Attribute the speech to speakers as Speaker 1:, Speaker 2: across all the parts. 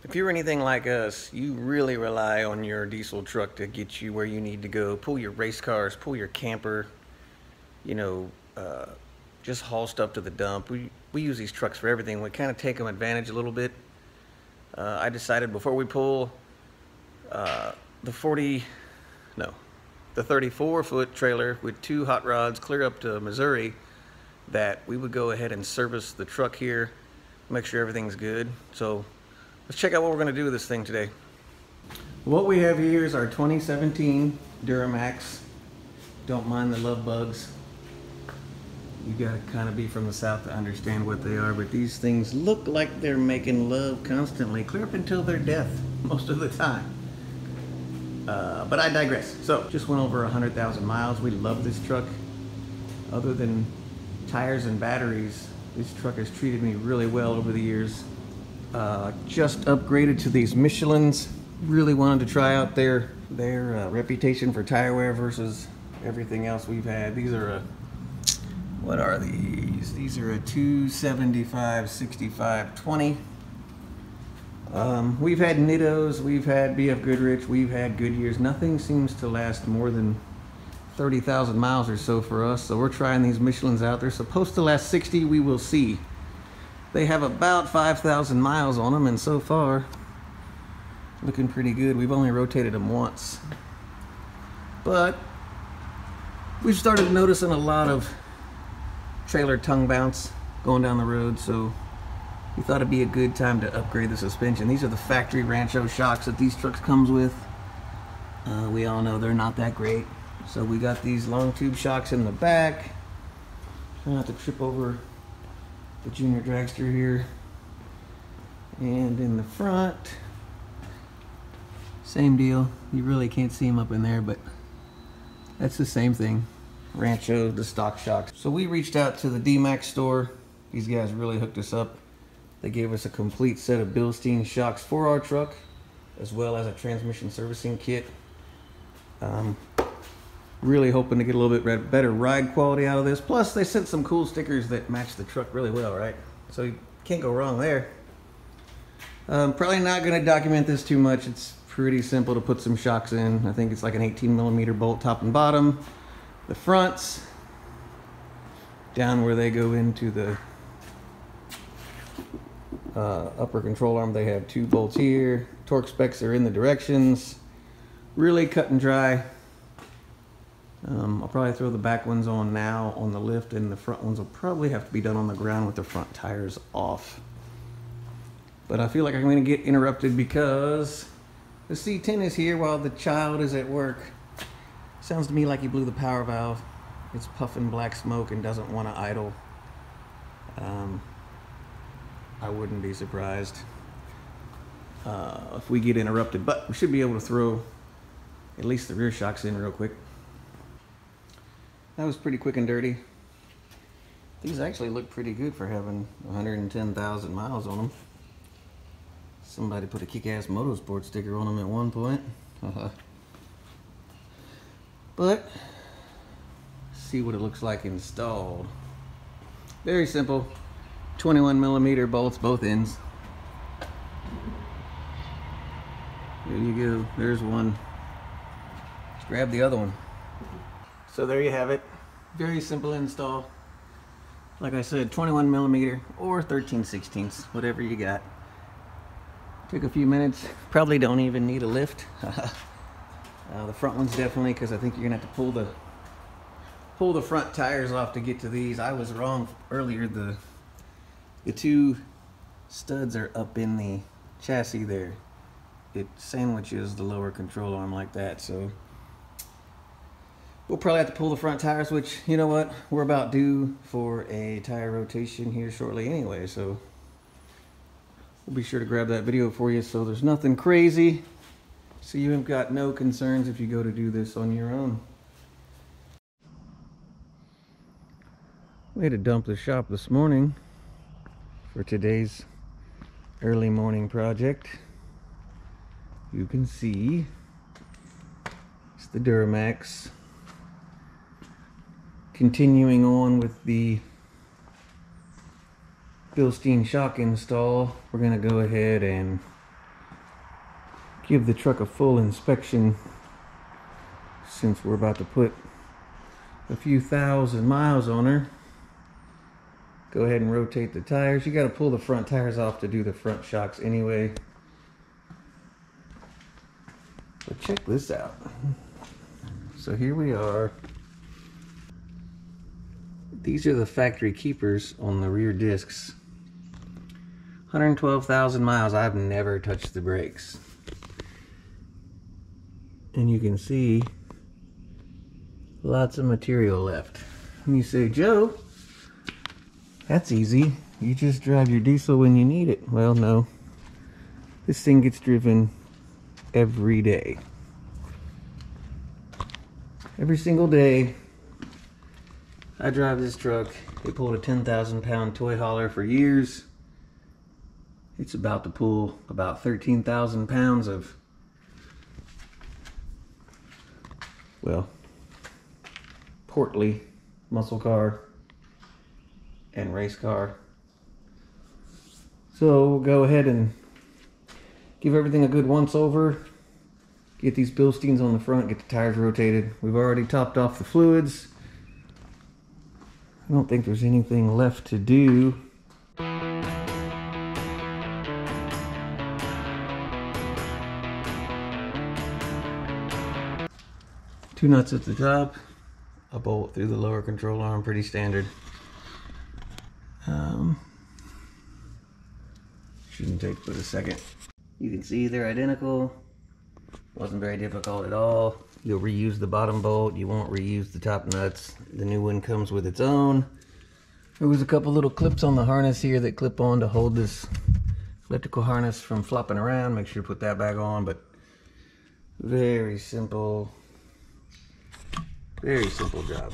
Speaker 1: If you're anything like us, you really rely on your diesel truck to get you where you need to go. Pull your race cars, pull your camper, you know, just haul stuff to the dump. We use these trucks for everything. We kind of take them advantage a little bit. I decided before we pull the 34-foot trailer with 2 hot rods clear up to Missouri, that we would go ahead and service the truck here, make sure everything's good. So let's check out what we're going to do with this thing today. What we have here is our 2017 Duramax. Don't mind the love bugs. You gotta kind of be from the south to understand what they are, but these things look like they're making love constantly, clear up until their death most of the time. But I digress. So just went over 100,000 miles. We love this truck. Other than tires and batteries, this truck has treated me really well over the years. Just upgraded to these Michelins. Really wanted to try out their reputation for tire wear versus everything else we've had. These are what are these? These are a 275 65 20. We've had Nittos, we've had BF Goodrich, we've had Goodyears. Nothing seems to last more than 30,000 miles or so for us. So we're trying these Michelins out. They're supposed to last 60. We will see. They have about 5,000 miles on them, and so far looking pretty good. We've only rotated them once, but we've started noticing a lot of trailer tongue bounce going down the road, so we thought it'd be a good time to upgrade the suspension. These are the factory Rancho shocks that these trucks comes with. We all know they're not that great, so we got these long tube shocks in the back. Try not to trip over the junior dragster here. And in the front, same deal. You really can't see them up in there, but that's the same thing. Rancho, the stock shocks. So we reached out to the D-Max store. These guys really hooked us up. They gave us a complete set of Bilstein shocks for our truck, as well as a transmission servicing kit. Really hoping to get a little bit better ride quality out of this. Plus, they sent some cool stickers that match the truck really well, right? So you can't go wrong there. Probably not going to document this too much. It's pretty simple to put some shocks in. I think it's like an 18mm bolt top and bottom. The fronts, down where they go into the upper control arm, they have 2 bolts here. Torque specs are in the directions. Really cut and dry. I'll probably throw the back ones on now on the lift, and the front ones will probably have to be done on the ground with the front tires off. But I feel like I'm going to get interrupted because the C10 is here while the child is at work. Sounds to me like he blew the power valve. It's puffing black smoke and doesn't want to idle. I wouldn't be surprised if we get interrupted, but we should be able to throw at least the rear shocks in real quick. That was pretty quick and dirty. These actually look pretty good for having 110,000 miles on them. Somebody put a kick-ass motorsport sticker on them at one point. But see what it looks like installed. Very simple. 21mm bolts, both ends. There you go. There's one. Let's grab the other one. So there you have it. Very simple install. Like I said, 21mm or 13/16, whatever you got. Took a few minutes. Probably don't even need a lift. The front ones definitely, because I think you're gonna have to pull the front tires off to get to these. I was wrong earlier. The 2 studs are up in the chassis there. It sandwiches the lower control arm like that, so we'll probably have to pull the front tires, which, you know what, we're about due for a tire rotation here shortly anyway, so we'll be sure to grab that video for you so there's nothing crazy. So you've got no concerns if you go to do this on your own. We had to dump the shop this morning for today's early morning project. You can see it's the Duramax. Continuing on with the Bilstein shock install, we're going to go ahead and give the truck a full inspection since we're about to put a few thousand miles on her. Go ahead and rotate the tires. You got to pull the front tires off to do the front shocks anyway. But check this out. So here we are. These are the factory keepers on the rear discs. 112,000 miles. I've never touched the brakes. And you can see lots of material left. And you say, Joe, that's easy. You just drive your diesel when you need it. Well, no. This thing gets driven every day. Every single day I drive this truck. It pulled a 10,000 pound toy hauler for years. It's about to pull about 13,000 pounds of, well, portly muscle car and race car. So we'll go ahead and give everything a good once over. Get these Bilsteins on the front, get the tires rotated. We've already topped off the fluids. I don't think there's anything left to do. Two nuts at the top, a bolt through the lower control arm, pretty standard. Shouldn't take but a second. You can see they're identical. Wasn't very difficult at all. You'll reuse the bottom bolt. You won't reuse the top nuts. The new one comes with its own. There was a couple little clips on the harness here that clip on to hold this elliptical harness from flopping around. Make sure you put that back on, but very simple job.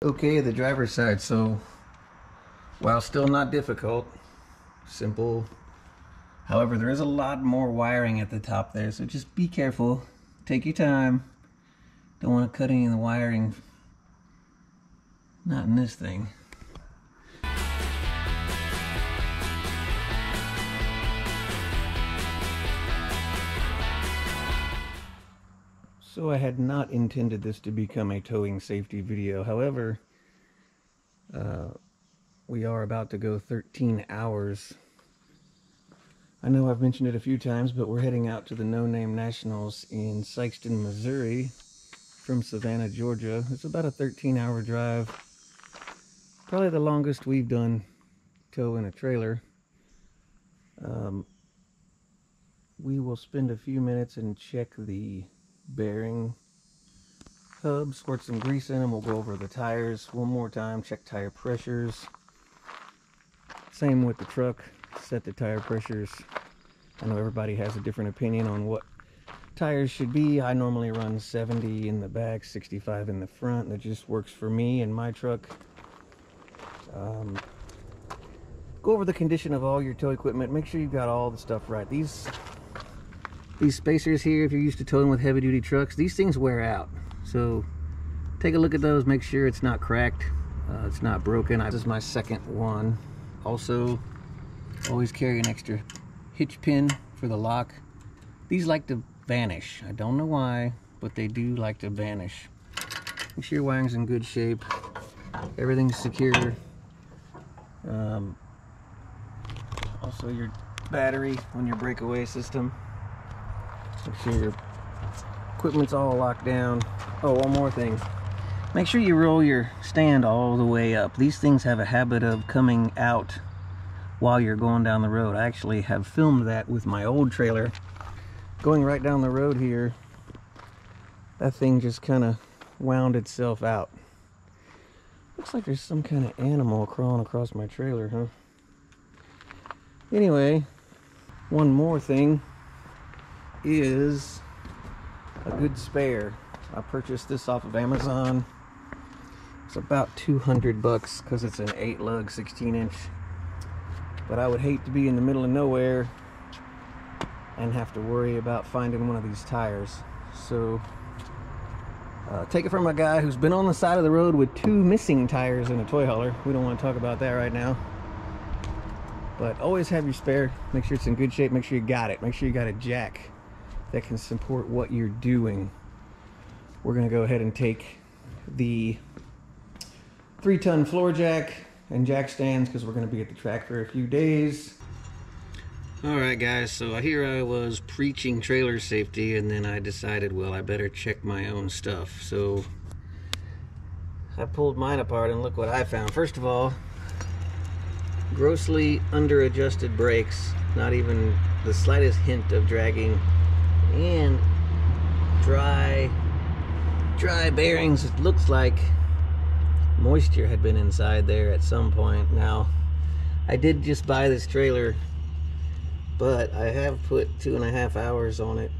Speaker 1: Okay, the driver's side. So while still not difficult, simple. However, there is a lot more wiring at the top there, so just be careful. Take your time. Don't want to cut any of the wiring. Not in this thing. So I had not intended this to become a towing safety video. However, we are about to go 13 hours. I know I've mentioned it a few times, but we're heading out to the No Name Nationals in Sikeston, Missouri from Savannah, Georgia. It's about a 13-hour drive. Probably the longest we've done towing a trailer. We will spend a few minutes and check the bearing hub, squirt some grease in them. We'll go over the tires one more time, check tire pressures. Same with the truck, set the tire pressures. I know everybody has a different opinion on what tires should be. I normally run 70 in the back, 65 in the front. That just works for me and my truck. Go over the condition of all your tow equipment. Make sure you've got all the stuff right. These spacers here, if you're used to towing with heavy duty trucks, these things wear out. So take a look at those, make sure it's not cracked, it's not broken. This is my second one. Also, always carry an extra hitch pin for the lock. These like to vanish. I don't know why, but they do like to vanish. Make sure your wiring's in good shape. Everything's secure. Also your battery on your breakaway system. Make sure your equipment's all locked down. Oh, one more thing. Make sure you roll your stand all the way up. These things have a habit of coming out while you're going down the road. I actually have filmed that with my old trailer. Going right down the road here, that thing just kind of wound itself out. Looks like there's some kind of animal crawling across my trailer, huh? Anyway, one more thing is a good spare. I purchased this off of Amazon. It's about 200 bucks because it's an 8-lug 16-inch. But I would hate to be in the middle of nowhere and have to worry about finding one of these tires. So take it from a guy who's been on the side of the road with 2 missing tires in a toy hauler. We don't want to talk about that right now. But always have your spare. Make sure it's in good shape. Make sure you got it. Make sure you got a jack that can support what you're doing. We're going to go ahead and take the 3-ton floor jack and jack stands because we're going to be at the track for a few days. Alright guys, so here I was preaching trailer safety, and then I decided, well, I better check my own stuff. So I pulled mine apart and look what I found. First of all, grossly under-adjusted brakes, not even the slightest hint of dragging, and dry bearings. It looks like moisture had been inside there at some point. Now, I did just buy this trailer, but I have put 2.5 hours on it.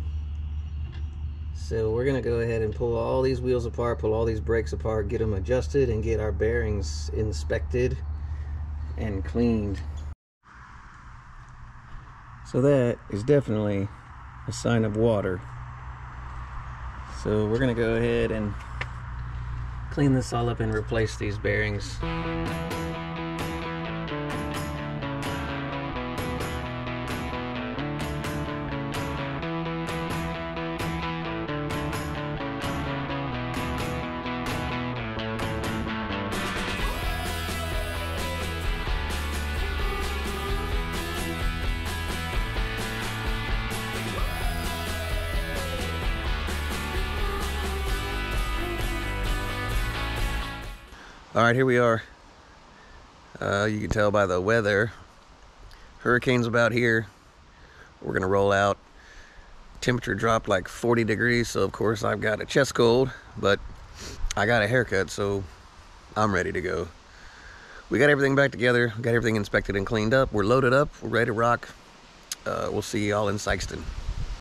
Speaker 1: So we're gonna go ahead and pull all these wheels apart, pull all these brakes apart, get them adjusted, and get our bearings inspected and cleaned. So that is definitely a sign of water. So we're gonna go ahead and clean this all up and replace these bearings. All right, here we are. You can tell by the weather. Hurricane's about here. We're gonna roll out. Temperature dropped like 40 degrees, so of course I've got a chest cold, but I got a haircut, so I'm ready to go. We got everything back together, got everything inspected and cleaned up. We're loaded up, we're ready to rock. We'll see y'all in Sikeston.